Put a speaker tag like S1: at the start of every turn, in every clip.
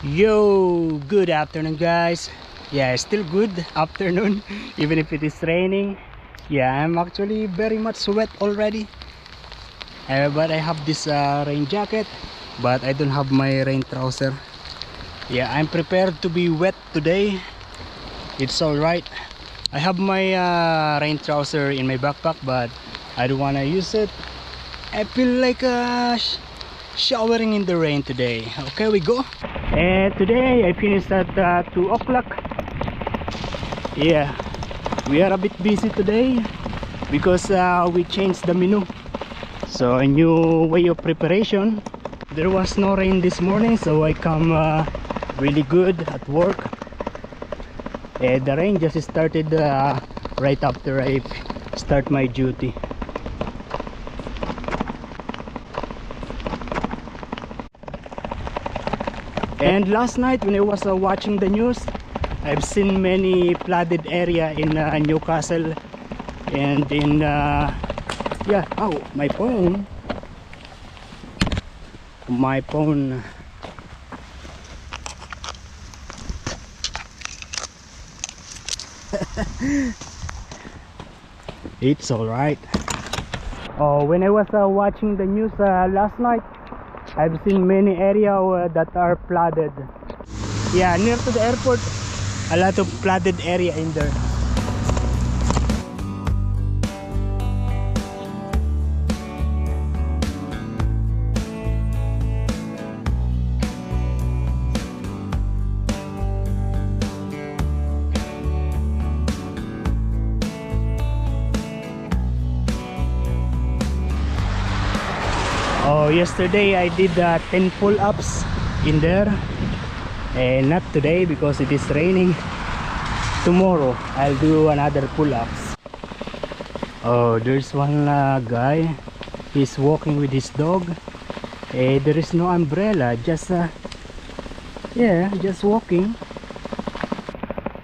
S1: Yo, good afternoon guys. Yeah, still good afternoon even if it is raining. Yeah, I'm actually very much wet already, but I have this rain jacket, but I don't have my rain trouser. Yeah, I'm prepared to be wet today. It's all right. I have my rain trouser in my backpack, but I don't want to use it. I feel like showering in the rain today. Okay, we go. And today I finished at 2 o'clock. Yeah, we are a bit busy today because we changed the menu, so a new way of preparation. There was no rain this morning, so I come really good at work. And the rain just started right after I start my duty. And last night when I was watching the news, I've seen many flooded area in Newcastle and in yeah. Oh, my phone it's all right. Oh, when I was watching the news last night, I've seen many areas that are flooded. Yeah, near to the airport, a lot of flooded area in there. Oh, yesterday I did 10 pull-ups in there, and not today because it is raining. Tomorrow I'll do another pull-ups. Oh, there's one guy. He's walking with his dog. There is no umbrella, just yeah, just walking.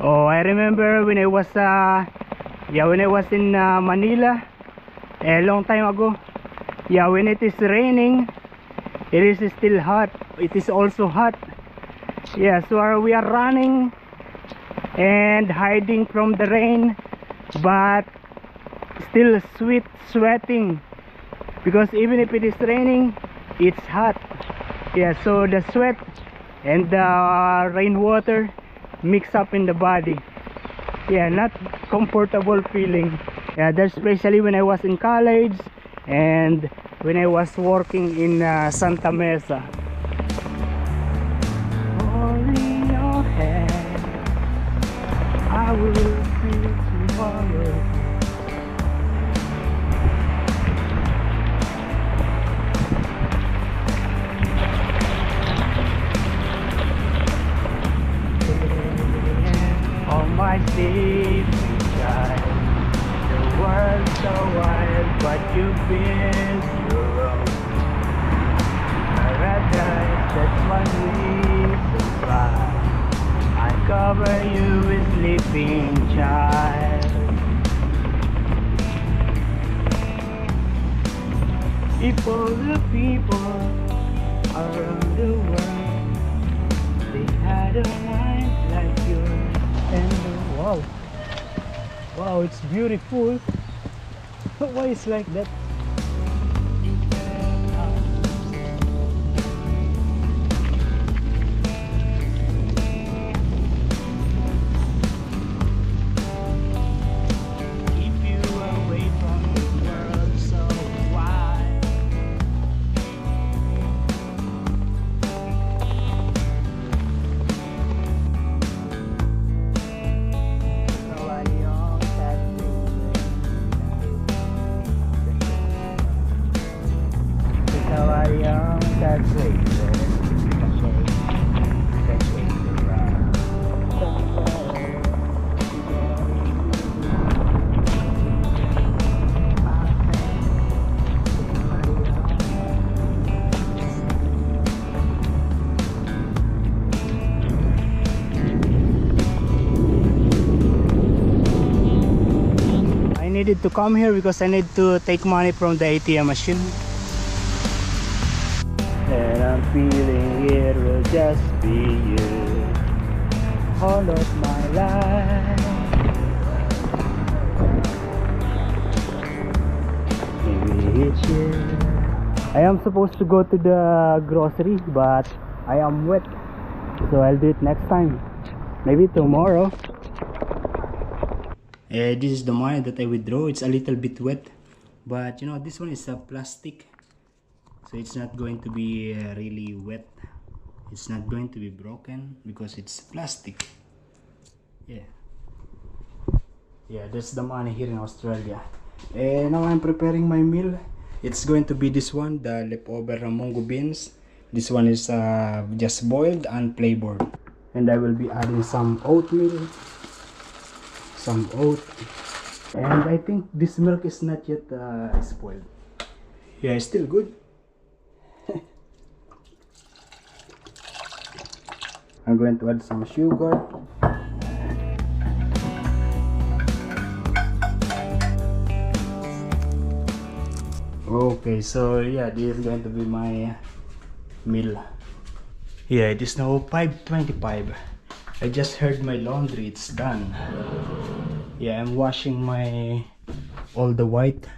S1: Oh, I remember when I was in Manila a long time ago. Yeah, when it is raining, it is still hot. It is also hot. Yeah, so we are running and hiding from the rain, but still sweating, because even if it is raining, it's hot. Yeah, so the sweat and the rainwater mix up in the body. Yeah, not comfortable feeling. Yeah, that's especially when I was in college and when I was working in Santa Mesa. Holding your hand, I will see tomorrow. On my sleep, child, the world's so wild, but you've been through wrong. Paradise, that's one reason why I cover you with sleeping child. The people around the world, they had a mind like yours. And wow, wow, it's beautiful. Why is like that? Keep you away from the world so wide. needed to come here because I need to take money from the ATM machine. and I'm feeling it will just be you all of my life. Maybe each year. I am supposed to go to the grocery, but I am wet, so I'll do it next time, maybe tomorrow. This is the money that I withdraw. It's a little bit wet, but you know, this one is a plastic, so it's not going to be really wet. It's not going to be broken because it's plastic. Yeah, that's the money here in Australia. And now I'm preparing my meal. It's going to be this one, the leftover mongo beans. This one is just boiled and flavored, and I will be adding some oatmeal, some oat, and I think this milk is not yet spoiled. Yeah, it's still good. I'm going to add some sugar. Okay, so yeah, this is going to be my meal. Yeah, it is now 5:25. I just heard my laundry, it's done. Yeah, I'm washing my all the white.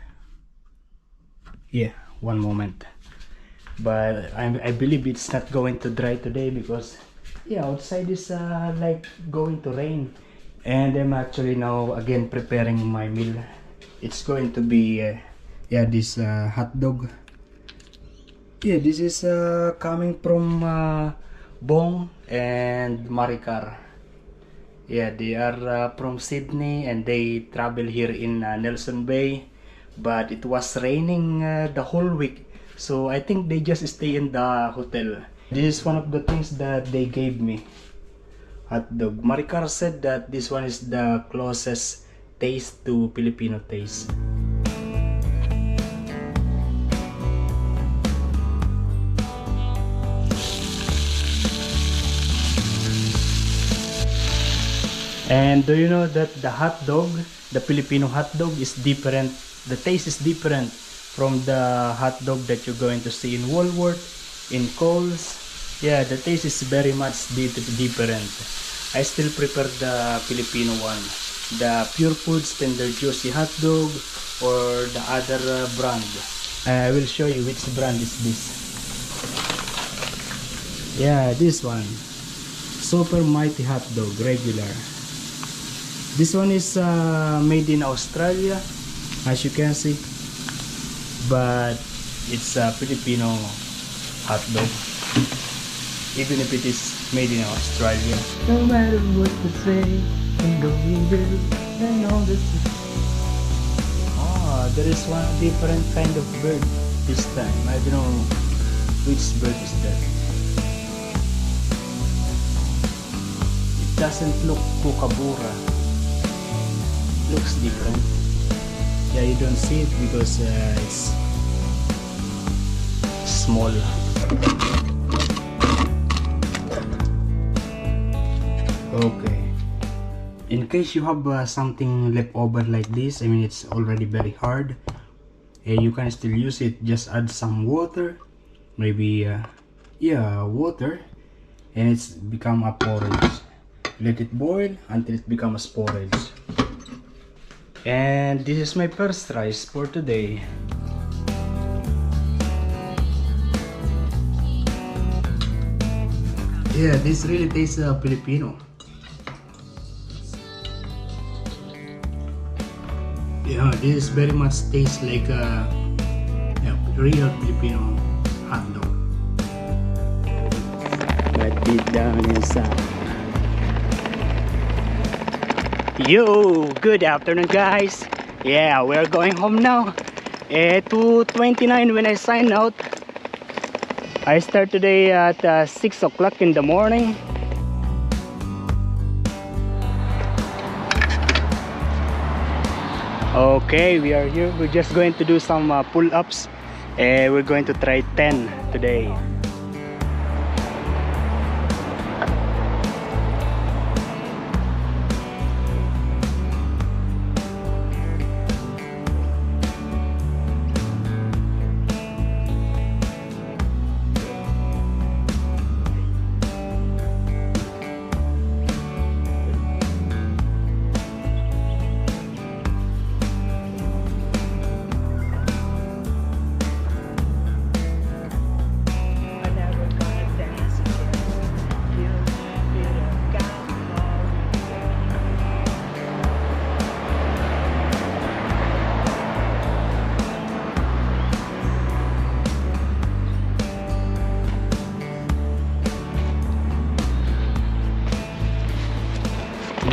S1: Yeah, one moment. But I believe it's not going to dry today because yeah, outside is like going to rain. And I'm actually now again preparing my meal. It's going to be yeah, this hot dog. Yeah, this is coming from Bong and Maricar. Yeah, they are from Sydney and they travel here in Nelson Bay, but it was raining the whole week, so I think they just stay in the hotel. This is one of the things that they gave me, hot dog. Maricar said that this one is the closest taste to Filipino taste. And do you know that the hot dog, the Filipino hot dog is different, the taste is different from the hot dog that you're going to see in Walmart, in Coles. Yeah, the taste is very much different. I still prefer the Filipino one, the Pure Food Standard Juicy hot dog or the other brand. I will show you which brand is this. Yeah, this one, Super Mighty Hot Dog Regular. This one is made in Australia, as you can see, but it's a Filipino hot dog, even if it is made in Australia. No matter what to say, I'm going to and all this. Ah, there is one different kind of bird this time. I don't know which bird is that. It doesn't look kookaburra. Looks different. Yeah, you don't see it because it's small. Okay, in case you have something left over like this, I mean it's already very hard, you can still use it. Just add some water, maybe yeah, water, and it's become a porridge. Let it boil until it becomes porridge. And this is my first rice for today. Yeah, this really tastes Filipino. Yeah, this very much tastes like a real Filipino hot dog. But deep down inside. Yo, good afternoon guys. Yeah, we're going home now. 2:29 when I sign out. I start today at 6 o'clock in the morning. Okay, we are here. We're just going to do some pull-ups. We're going to try 10 today.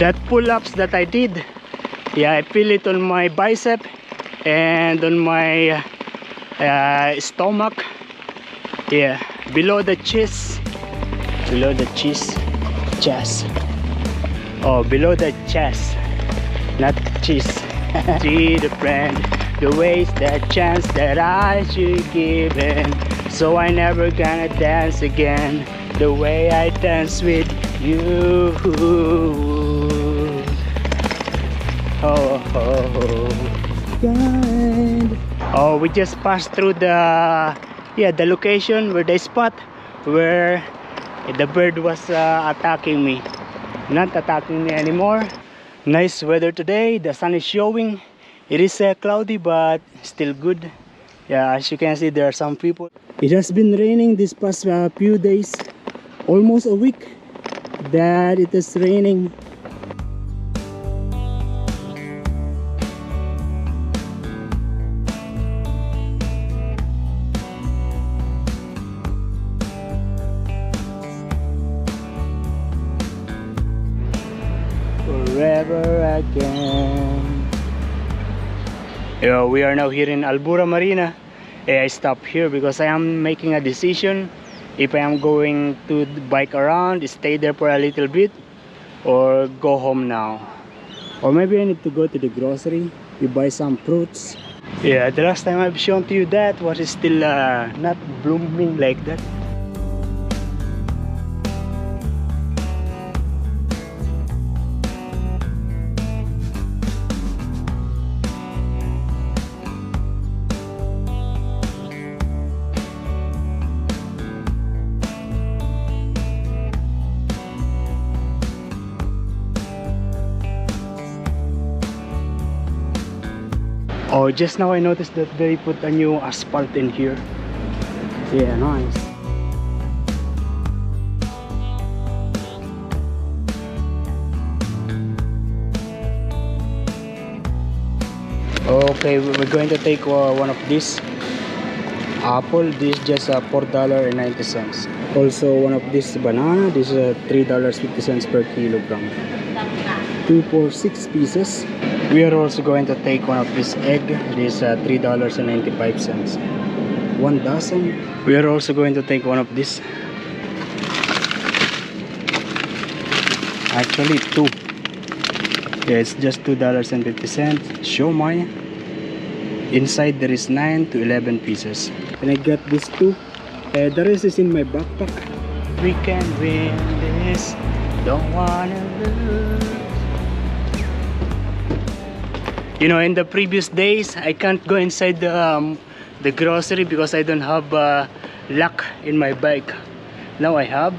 S1: That pull-ups that I did, yeah, I feel it on my bicep and on my stomach. Yeah, below the chest. Below the chest. Oh, below the chest, not chest. See the friend, the waste that chance that I should give in. So I never gonna dance again the way I dance with you. Oh, God. Oh, we just passed through the the location where the spot where the bird was attacking me. Not attacking me anymore. Nice weather today. The sun is showing. It is cloudy but still good. Yeah, as you can see, there are some people. It has been raining this past few days, almost a week that it is raining. Forever again. We are now here in Albura Marina. I stopped here because I am making a decision if I am going to bike around, stay there for a little bit, or go home now. Or maybe I need to go to the grocery to buy some fruits. Yeah, the last time I've shown to you that was still not blooming like that. Oh, just now I noticed that they put a new asphalt in here. Yeah, nice. Okay, we're going to take one of these apple. This just $4.90. Also one of this banana. This is $3.50 per kilogram. 2 for 6 pieces. We are also going to take one of this egg. This $3.95. 1 dozen. We are also going to take one of this. Actually 2. Yeah, it's just $2.50. Siomai. Inside there is 9 to 11 pieces. And I got this 2. The rest is in my backpack. We can win this. Don't wanna lose. You know, in the previous days, I can't go inside the grocery because I don't have lock in my bike. Now I have.